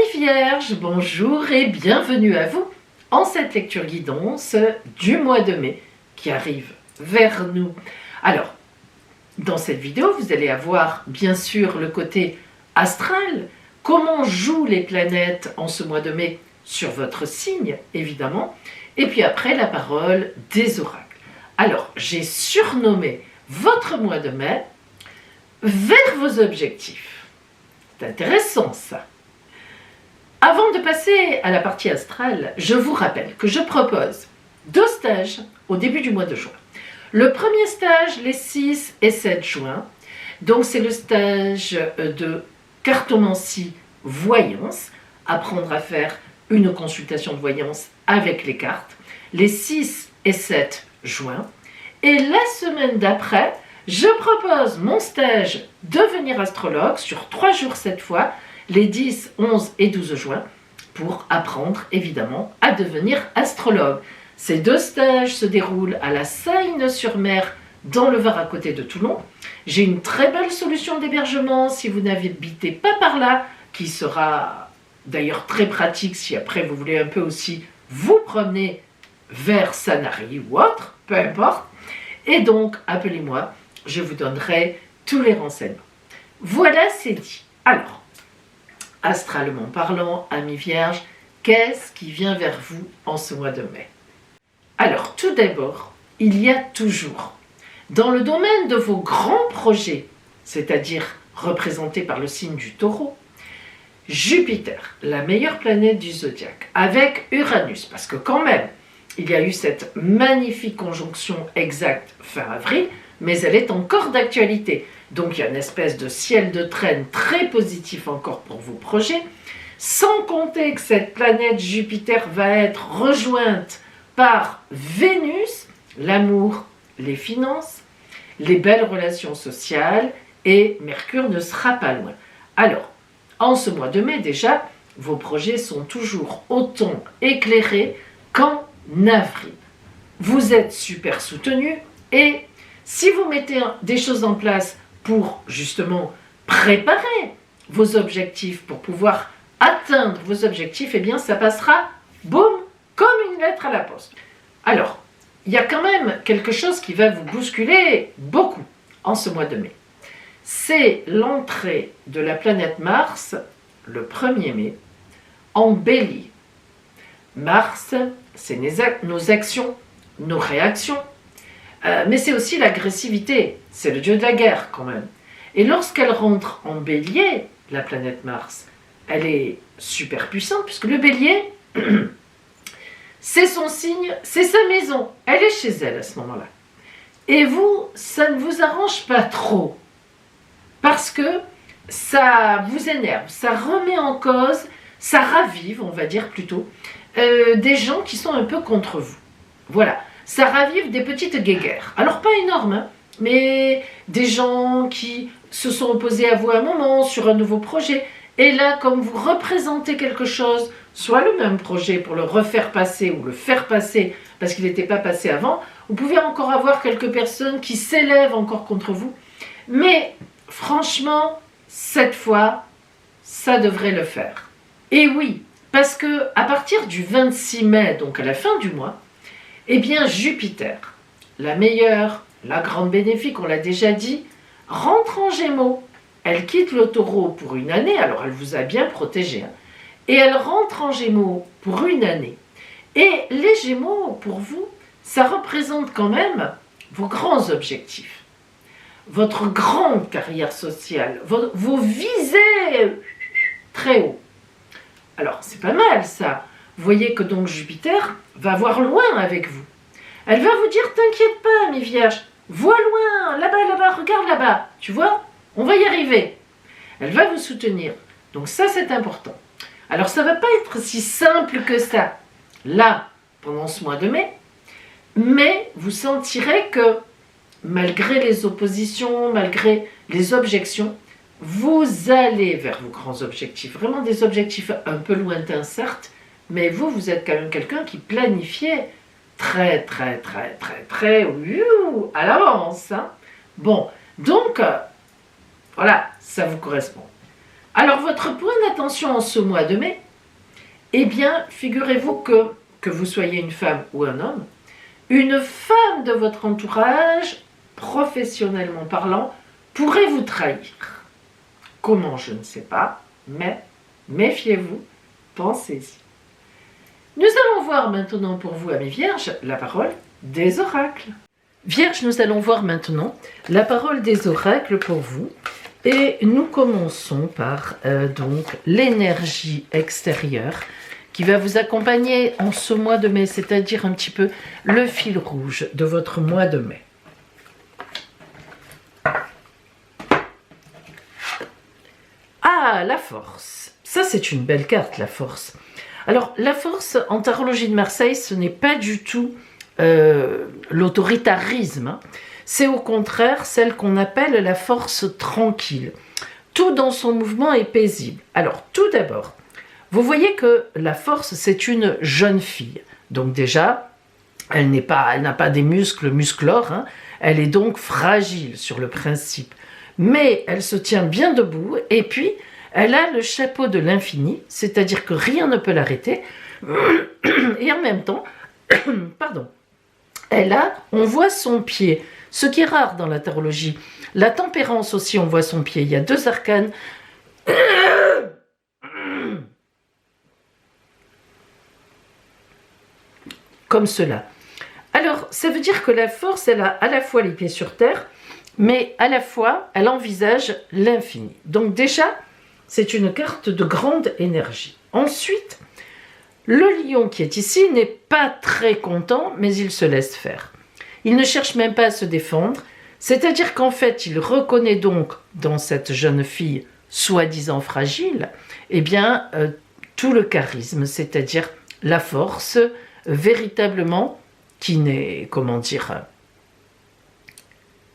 Amis Vierges, bonjour et bienvenue à vous en cette lecture guidance du mois de mai qui arrive vers nous. Alors, dans cette vidéo, vous allez avoir bien sûr le côté astral, comment jouent les planètes en ce mois de mai sur votre signe, évidemment, et puis après la parole des oracles. Alors, j'ai surnommé votre mois de mai vers vos objectifs. C'est intéressant ça. Avant de passer à la partie astrale, je vous rappelle que je propose 2 stages au début du mois de juin. Le premier stage, les 6 et 7 juin, donc c'est le stage de cartomancie voyance, apprendre à faire une consultation de voyance avec les cartes, les 6 et 7 juin. Et la semaine d'après, je propose mon stage devenir astrologue sur 3 jours cette fois, les 10, 11 et 12 juin, pour apprendre évidemment à devenir astrologue. Ces 2 stages se déroulent à la Seine-sur-Mer, dans le Var à côté de Toulon. J'ai une très belle solution d'hébergement si vous n'habitez pas par là, qui sera d'ailleurs très pratique si après vous voulez un peu aussi vous promener vers Sanary ou autre, peu importe. Et donc, appelez-moi, je vous donnerai tous les renseignements. Voilà, c'est dit. Alors, astralement parlant, amis vierges, qu'est-ce qui vient vers vous en ce mois de mai? Alors, tout d'abord, il y a toujours, dans le domaine de vos grands projets, c'est-à-dire représentés par le signe du Taureau, Jupiter, la meilleure planète du zodiaque, avec Uranus, parce que quand même, il y a eu cette magnifique conjonction exacte fin avril, mais elle est encore d'actualité. Donc il y a une espèce de ciel de traîne très positif encore pour vos projets, sans compter que cette planète Jupiter va être rejointe par Vénus, l'amour, les finances, les belles relations sociales, et Mercure ne sera pas loin. Alors, en ce mois de mai déjà, vos projets sont toujours autant éclairés qu'en avril. Vous êtes super soutenus et si vous mettez des choses en place pour justement préparer vos objectifs, pour pouvoir atteindre vos objectifs, eh bien ça passera, boum, comme une lettre à la poste. Alors, il y a quand même quelque chose qui va vous bousculer beaucoup en ce mois de mai. C'est l'entrée de la planète Mars, le 1er mai, en Bélier. Mars, c'est nos actions, nos réactions, mais c'est aussi l'agressivité, c'est le dieu de la guerre quand même. Et lorsqu'elle rentre en Bélier, la planète Mars, elle est super puissante, puisque le Bélier, c'est son signe, c'est sa maison, elle est chez elle à ce moment-là. Et vous, ça ne vous arrange pas trop, parce que ça vous énerve, ça remet en cause, ça ravive, on va dire plutôt, des gens qui sont un peu contre vous. Voilà, ça ravive des petites guéguerres. Alors pas énormes, hein, mais des gens qui se sont opposés à vous à un moment sur un nouveau projet. Et là, comme vous représentez quelque chose, soit le même projet pour le refaire passer ou le faire passer parce qu'il n'était pas passé avant, vous pouvez encore avoir quelques personnes qui s'élèvent encore contre vous. Mais franchement, cette fois, ça devrait le faire. Et oui, parce que à partir du 26 mai, donc à la fin du mois, eh bien Jupiter, la meilleure, la grande bénéfique, on l'a déjà dit, rentre en Gémeaux. Elle quitte le Taureau pour une année, alors elle vous a bien protégé, hein, et elle rentre en Gémeaux pour une année. Et les Gémeaux, pour vous, ça représente quand même vos grands objectifs, votre grande carrière sociale, vos visées très haut. Alors, c'est pas mal ça. Vous voyez que donc Jupiter va voir loin avec vous. Elle va vous dire, t'inquiète pas, mes vierges, vois loin, là-bas, regarde là-bas, tu vois, on va y arriver. Elle va vous soutenir. Donc ça, c'est important. Alors, ça va pas être si simple que ça, là, pendant ce mois de mai, mais vous sentirez que, malgré les oppositions, malgré les objections, vous allez vers vos grands objectifs. Vraiment des objectifs un peu lointains, certes, mais vous êtes quand même quelqu'un qui planifiait très à l'avance. Hein. Bon, donc, voilà, ça vous correspond. Alors, votre point d'attention en ce mois de mai, eh bien, figurez-vous que vous soyez une femme ou un homme, une femme de votre entourage, professionnellement parlant, pourrait vous trahir. Comment, je ne sais pas, mais méfiez-vous, pensez-y. Nous allons voir maintenant pour vous, amis vierges, la parole des oracles. Vierges, nous allons voir maintenant la parole des oracles pour vous. Et nous commençons par donc l'énergie extérieure qui va vous accompagner en ce mois de mai, c'est-à-dire un petit peu le fil rouge de votre mois de mai. Ah, la force. Ça, c'est une belle carte, la force. Alors, la force, en tarologie de Marseille, ce n'est pas du tout l'autoritarisme, hein. C'est au contraire celle qu'on appelle la force tranquille. Tout dans son mouvement est paisible. Alors, tout d'abord, vous voyez que la force, c'est une jeune fille. Donc déjà, elle n'a pas des muscles musclores, hein. Elle est donc fragile sur le principe. Mais elle se tient bien debout et puis elle a le chapeau de l'infini, c'est-à-dire que rien ne peut l'arrêter. Et en même temps, pardon, on voit son pied, ce qui est rare dans la tarologie. La tempérance aussi, on voit son pied. Il y a 2 arcanes. Comme cela. Alors, ça veut dire que la force, elle a à la fois les pieds sur terre, mais à la fois, elle envisage l'infini. Donc déjà, c'est une carte de grande énergie. Ensuite, le lion qui est ici n'est pas très content, mais il se laisse faire. Il ne cherche même pas à se défendre, c'est-à-dire qu'en fait, il reconnaît donc dans cette jeune fille soi-disant fragile, eh bien, tout le charisme, c'est-à-dire la force véritablement qui n'est, comment dire,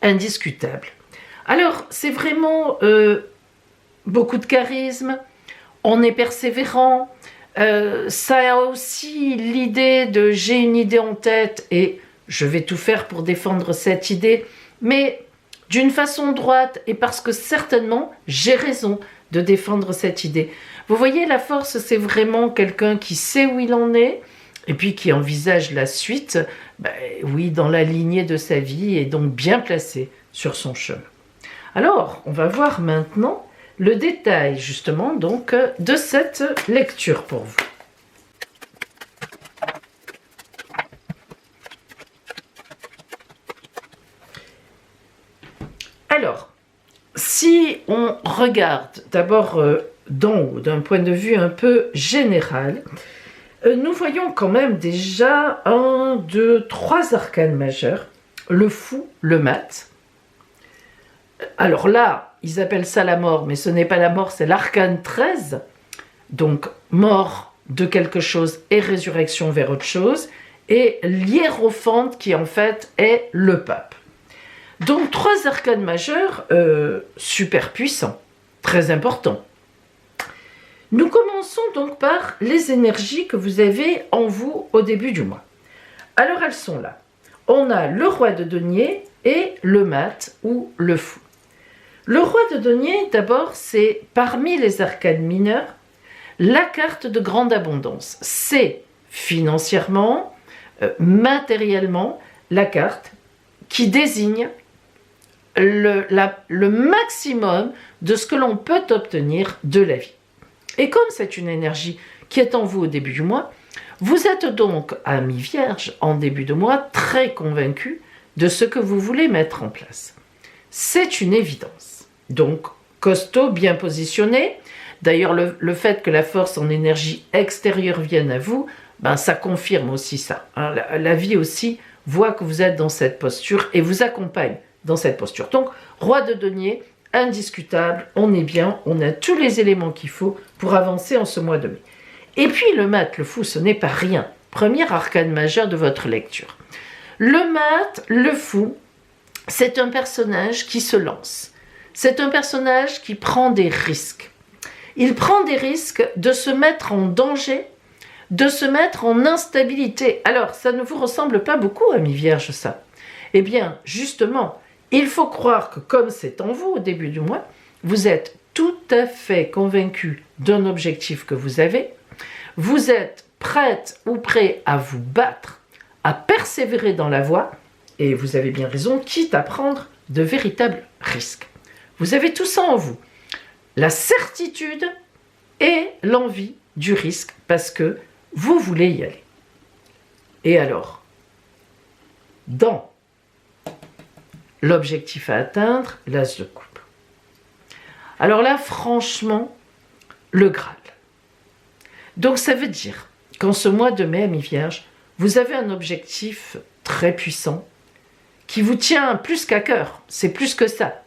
indiscutable. Alors, c'est vraiment beaucoup de charisme, on est persévérant, ça a aussi l'idée de j'ai une idée en tête et je vais tout faire pour défendre cette idée, mais d'une façon droite et parce que certainement j'ai raison de défendre cette idée. Vous voyez, la force, c'est vraiment quelqu'un qui sait où il en est et puis qui envisage la suite, oui, dans la lignée de sa vie et donc bien placé sur son chemin. Alors, on va voir maintenant le détail justement donc de cette lecture pour vous. Alors, si on regarde d'abord d'en haut, d'un point de vue un peu général, nous voyons quand même déjà 1, 2, 3 arcanes majeurs, le fou, le mat. Alors là, ils appellent ça la mort, mais ce n'est pas la mort, c'est l'arcane 13, donc mort de quelque chose et résurrection vers autre chose, et l'hiérophante qui en fait est le pape. Donc 3 arcanes majeurs super puissants, très importants. Nous commençons donc par les énergies que vous avez en vous au début du mois. Alors elles sont là. On a le roi de denier et le mat ou le fou. Le roi de denier, d'abord, c'est parmi les arcanes mineurs, la carte de grande abondance. C'est financièrement, matériellement, la carte qui désigne le maximum de ce que l'on peut obtenir de la vie. Et comme c'est une énergie qui est en vous au début du mois, vous êtes donc, amis vierges, en début de mois, très convaincus de ce que vous voulez mettre en place. C'est une évidence. Donc, costaud, bien positionné. D'ailleurs, le fait que la force en énergie extérieure vienne à vous, ça confirme aussi ça. Hein. La vie aussi voit que vous êtes dans cette posture et vous accompagne dans cette posture. Donc, roi de denier, indiscutable, on est bien, on a tous les éléments qu'il faut pour avancer en ce mois de mai. Et puis le mat, le fou, ce n'est pas rien. Premier arcane majeur de votre lecture. Le mat, le fou, c'est un personnage qui se lance. C'est un personnage qui prend des risques. Il prend des risques de se mettre en danger, de se mettre en instabilité. Alors, ça ne vous ressemble pas beaucoup, amis vierges, ça. Eh bien, justement, il faut croire que comme c'est en vous au début du mois, vous êtes tout à fait convaincu d'un objectif que vous avez, vous êtes prête ou prêt à vous battre, à persévérer dans la voie, et vous avez bien raison, quitte à prendre de véritables risques. Vous avez tout ça en vous, la certitude et l'envie du risque, parce que vous voulez y aller. Et alors, dans l'objectif à atteindre, l'as de coupe. Alors là, franchement, le Graal. Donc ça veut dire qu'en ce mois de mai, amis vierges, vous avez un objectif très puissant qui vous tient plus qu'à cœur. C'est plus que ça.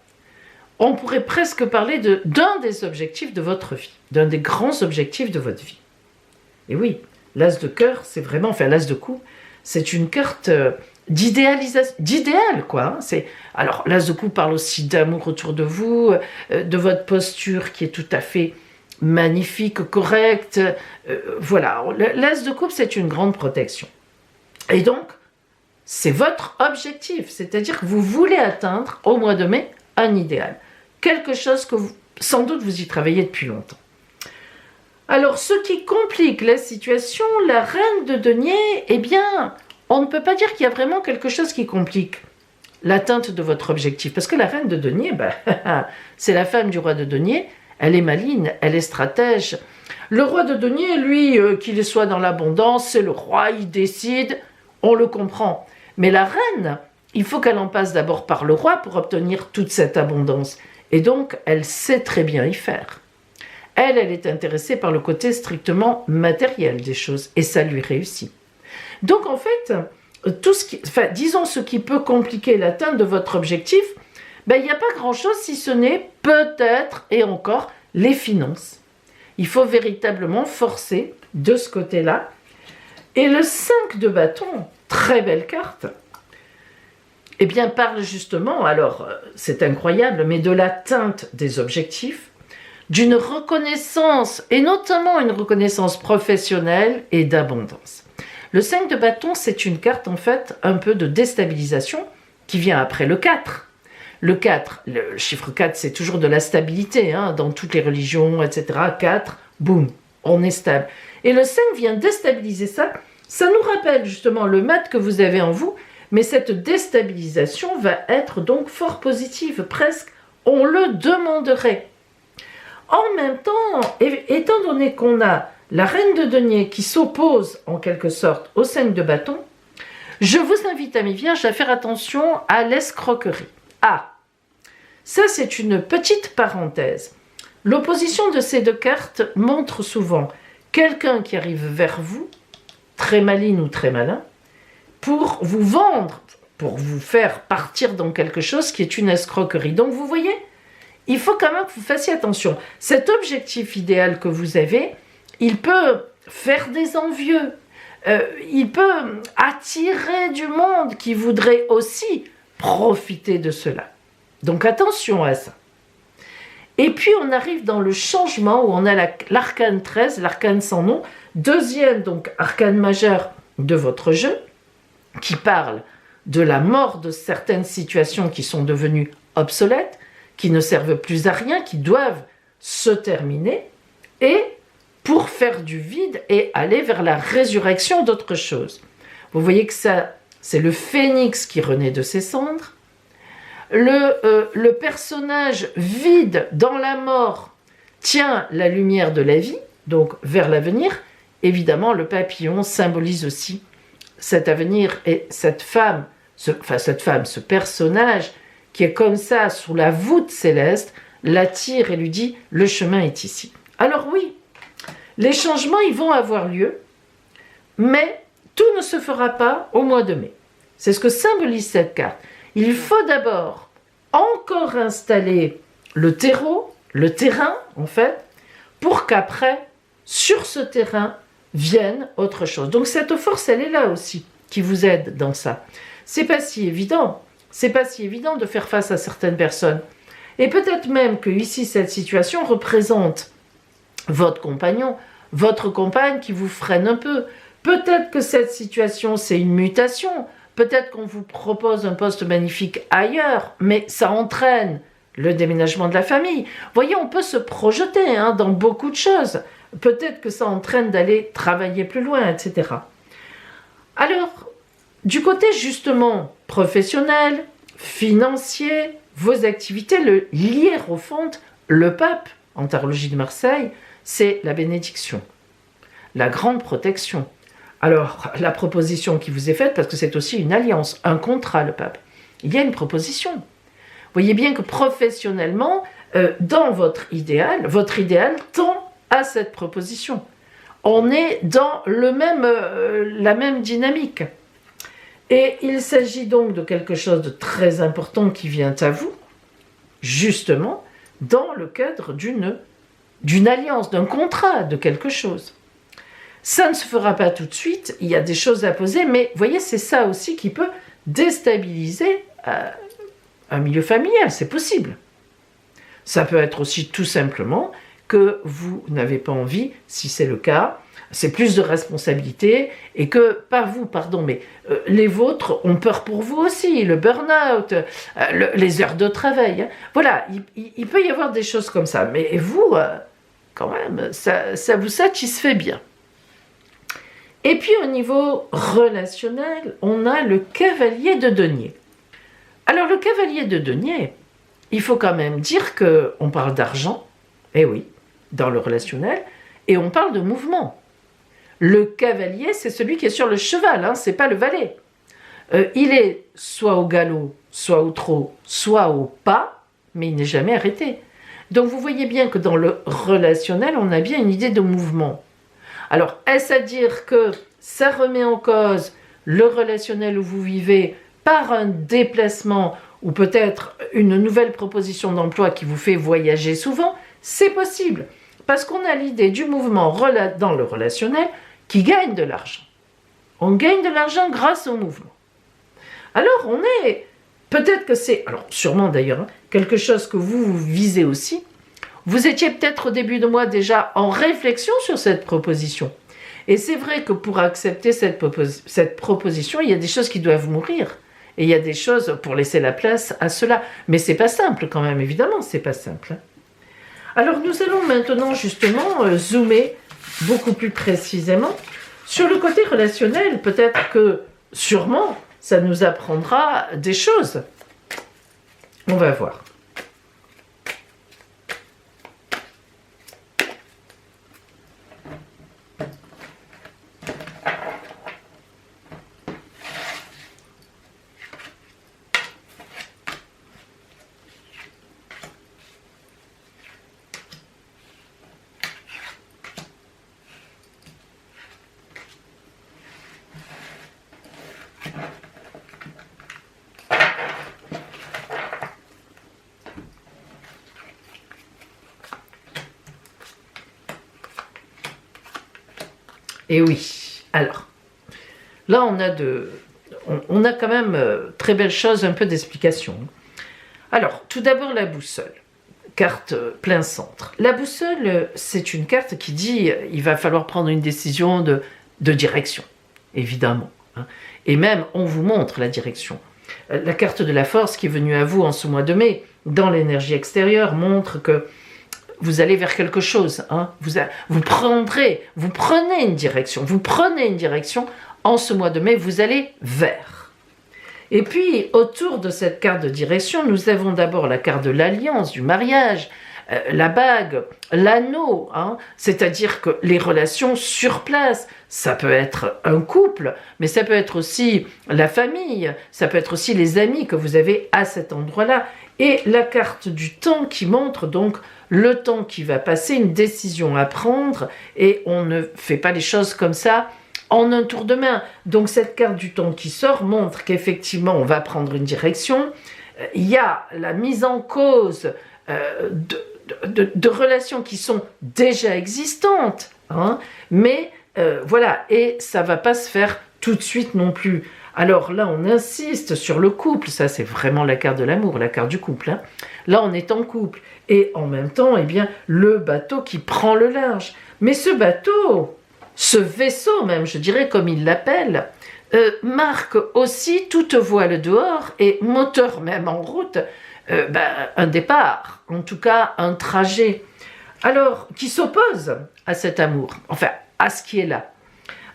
On pourrait presque parler d'un des objectifs de votre vie, d'un des grands objectifs de votre vie. Et oui, l'as de cœur, c'est vraiment, enfin l'as de coupe, c'est une carte d'idéalisation, d'idéal quoi. Alors l'as de coupe parle aussi d'amour autour de vous, de votre posture qui est tout à fait magnifique, correcte. Voilà, l'as de coupe c'est une grande protection. Et donc, c'est votre objectif, c'est-à-dire que vous voulez atteindre au mois de mai un idéal. Quelque chose que sans doute vous y travaillez depuis longtemps. Alors, ce qui complique la situation, la reine de denier, eh bien, on ne peut pas dire qu'il y a vraiment quelque chose qui complique l'atteinte de votre objectif. Parce que la reine de denier, c'est la femme du roi de denier, elle est maligne, elle est stratège. Le roi de denier, lui, qu'il soit dans l'abondance, c'est le roi, il décide, on le comprend. Mais la reine, il faut qu'elle en passe d'abord par le roi pour obtenir toute cette abondance. Et donc, elle sait très bien y faire. Elle est intéressée par le côté strictement matériel des choses, et ça lui réussit. Donc en fait, disons ce qui peut compliquer l'atteinte de votre objectif, il n'y a pas grand-chose si ce n'est peut-être, et encore, les finances. Il faut véritablement forcer de ce côté-là. Et le 5 de bâton, très belle carte, eh bien parle justement, alors c'est incroyable, mais de l'atteinte des objectifs, d'une reconnaissance, et notamment une reconnaissance professionnelle et d'abondance. Le 5 de bâton, c'est une carte en fait un peu de déstabilisation qui vient après le 4. Le 4, le chiffre 4, c'est toujours de la stabilité, dans toutes les religions, etc. 4, boum, on est stable. Et le 5 vient déstabiliser ça. Ça nous rappelle justement le mat que vous avez en vous, mais cette déstabilisation va être donc fort positive, presque on le demanderait. En même temps, étant donné qu'on a la reine de denier qui s'oppose en quelque sorte au 5 de bâton, je vous invite, amis vierges, à faire attention à l'escroquerie. Ah, ça c'est une petite parenthèse. L'opposition de ces deux cartes montre souvent quelqu'un qui arrive vers vous, très maligne ou très malin, pour vous vendre, pour vous faire partir dans quelque chose qui est une escroquerie. Donc vous voyez, il faut quand même que vous fassiez attention. Cet objectif idéal que vous avez, il peut faire des envieux. Il peut attirer du monde qui voudrait aussi profiter de cela. Donc attention à ça. Et puis on arrive dans le changement où on a l'arcane 13, l'arcane sans nom, deuxième donc arcane majeur de votre jeu, qui parle de la mort de certaines situations qui sont devenues obsolètes, qui ne servent plus à rien, qui doivent se terminer, et pour faire du vide et aller vers la résurrection d'autre chose. Vous voyez que ça, c'est le phénix qui renaît de ses cendres. Le personnage vide dans la mort tient la lumière de la vie, donc vers l'avenir. Évidemment, le papillon symbolise aussi cet avenir et cette femme, ce personnage qui est comme ça sous la voûte céleste, l'attire et lui dit « le chemin est ici ». Alors oui, les changements ils vont avoir lieu, mais tout ne se fera pas au mois de mai. C'est ce que symbolise cette carte. Il faut d'abord encore installer le terreau, le terrain en fait, pour qu'après, sur ce terrain, vienne autre chose. Donc cette force, elle est là aussi, qui vous aide dans ça. C'est pas si évident. C'est pas si évident de faire face à certaines personnes. Et peut-être même que ici, cette situation représente votre compagnon, votre compagne qui vous freine un peu. Peut-être que cette situation, c'est une mutation. Peut-être qu'on vous propose un poste magnifique ailleurs, mais ça entraîne le déménagement de la famille. Vous voyez, on peut se projeter dans beaucoup de choses. Peut-être que ça entraîne d'aller travailler plus loin, etc. Alors, du côté justement professionnel, financier, vos activités, le hiérophante, le pape, en tarologie de Marseille, c'est la bénédiction, la grande protection. Alors, la proposition qui vous est faite, parce que c'est aussi une alliance, un contrat, le pape, il y a une proposition. Vous voyez bien que professionnellement, dans votre idéal tend à cette proposition. On est dans la même dynamique. Et il s'agit donc de quelque chose de très important qui vient à vous, justement, dans le cadre d'une alliance, d'un contrat, de quelque chose. Ça ne se fera pas tout de suite, il y a des choses à poser, mais vous voyez, c'est ça aussi qui peut déstabiliser un milieu familial, c'est possible. Ça peut être aussi tout simplement que vous n'avez pas envie, si c'est le cas, c'est plus de responsabilité, et que, pas vous, pardon, mais les vôtres ont peur pour vous aussi, le burn-out, les heures de travail. Voilà, il peut y avoir des choses comme ça, mais vous, quand même, ça vous satisfait bien. Et puis au niveau relationnel, on a le cavalier de denier. Alors le cavalier de denier, il faut quand même dire qu'on parle d'argent, eh oui, dans le relationnel, et on parle de mouvement. Le cavalier, c'est celui qui est sur le cheval, c'est pas le valet. Il est soit au galop, soit au trot, soit au pas, mais il n'est jamais arrêté. Donc vous voyez bien que dans le relationnel, on a bien une idée de mouvement. Alors, est-ce à dire que ça remet en cause le relationnel où vous vivez par un déplacement ou peut-être une nouvelle proposition d'emploi qui vous fait voyager souvent? C'est possible, parce qu'on a l'idée du mouvement dans le relationnel qui gagne de l'argent. On gagne de l'argent grâce au mouvement. Alors, peut-être que c'est, alors sûrement d'ailleurs, quelque chose que vous visez aussi. Vous étiez peut-être au début de mois déjà en réflexion sur cette proposition. Et c'est vrai que pour accepter cette proposition, il y a des choses qui doivent mourir. Et il y a des choses pour laisser la place à cela. Mais c'est pas simple quand même, évidemment, c'est pas simple. Alors nous allons maintenant justement zoomer beaucoup plus précisément sur le côté relationnel. Peut-être que, sûrement, ça nous apprendra des choses. On va voir. Et oui, alors, là on a quand même très belle chose, un peu d'explication. Alors, tout d'abord la boussole, carte plein centre. La boussole, c'est une carte qui dit il va falloir prendre une décision de direction, évidemment. Et même, on vous montre la direction. La carte de la force qui est venue à vous en ce mois de mai, dans l'énergie extérieure, montre que vous allez vers quelque chose, vous prenez une direction, en ce mois de mai, vous allez vers. Et puis, autour de cette carte de direction, nous avons d'abord la carte de l'alliance, du mariage, la bague, l'anneau, c'est-à-dire que les relations sur place, ça peut être un couple, mais ça peut être aussi la famille, ça peut être aussi les amis que vous avez à cet endroit-là, et la carte du temps qui montre donc le temps qui va passer, une décision à prendre, et on ne fait pas les choses comme ça en un tour de main. Donc cette carte du temps qui sort montre qu'effectivement on va prendre une direction. Il y a la mise en cause de relations qui sont déjà existantes, mais voilà, et ça ne va pas se faire tout de suite non plus. Alors là, on insiste sur le couple, ça c'est vraiment la carte de l'amour, la carte du couple. Là, on est en couple, et en même temps, eh bien, le bateau qui prend le large. Mais ce bateau, ce vaisseau même, je dirais comme il l'appelle, marque aussi toute voile dehors, et moteur même en route, un départ, en tout cas un trajet, alors qui s'oppose à cet amour, enfin à ce qui est là.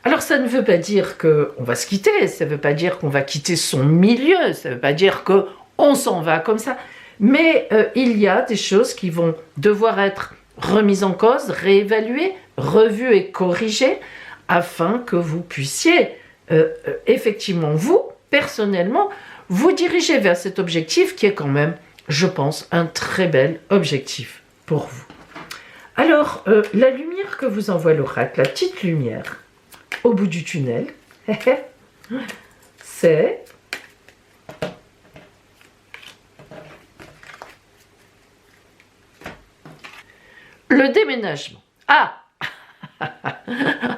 Alors ça ne veut pas dire qu'on va se quitter, ça ne veut pas dire qu'on va quitter son milieu, ça ne veut pas dire qu'on s'en va comme ça, mais il y a des choses qui vont devoir être remises en cause, réévaluées, revues et corrigées, afin que vous puissiez effectivement, vous, personnellement, vous diriger vers cet objectif qui est quand même, je pense, un très bel objectif pour vous. Alors, la lumière que vous envoie l'oracle, la petite lumière, au bout du tunnel, c'est le déménagement. Ah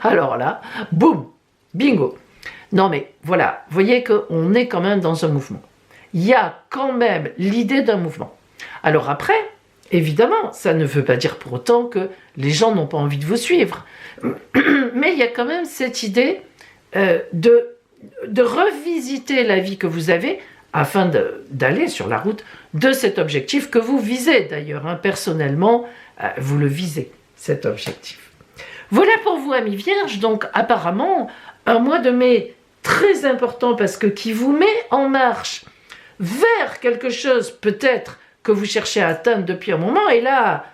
alors là, boum, bingo. Non mais voilà, vous voyez qu'on est quand même dans un mouvement. Il y a quand même l'idée d'un mouvement. Alors après, évidemment, ça ne veut pas dire pour autant que les gens n'ont pas envie de vous suivre. Mais il y a quand même cette idée de revisiter la vie que vous avez afin d'aller sur la route de cet objectif que vous visez. D'ailleurs, hein, personnellement, vous le visez, cet objectif. Voilà pour vous, amis vierges. Donc, apparemment, un mois de mai très important parce que qui vous met en marche vers quelque chose peut-être que vous cherchez à atteindre depuis un moment. Et là,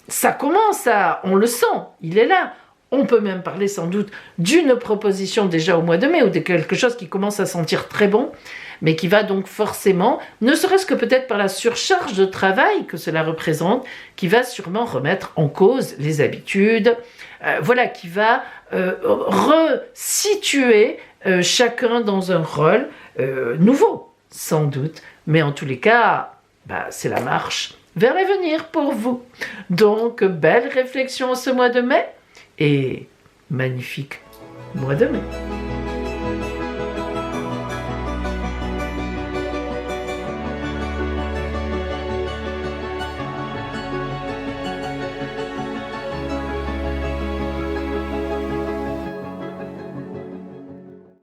ça commence à... On le sent, il est là. On peut même parler sans doute d'une proposition déjà au mois de mai ou de quelque chose qui commence à sentir très bon, mais qui va donc forcément, ne serait-ce que peut-être par la surcharge de travail que cela représente, qui va sûrement remettre en cause les habitudes, voilà, qui va resituer chacun dans un rôle nouveau, sans doute, mais en tous les cas, c'est la marche vers l'avenir pour vous. Donc, belle réflexion ce mois de mai, et magnifique mois de mai.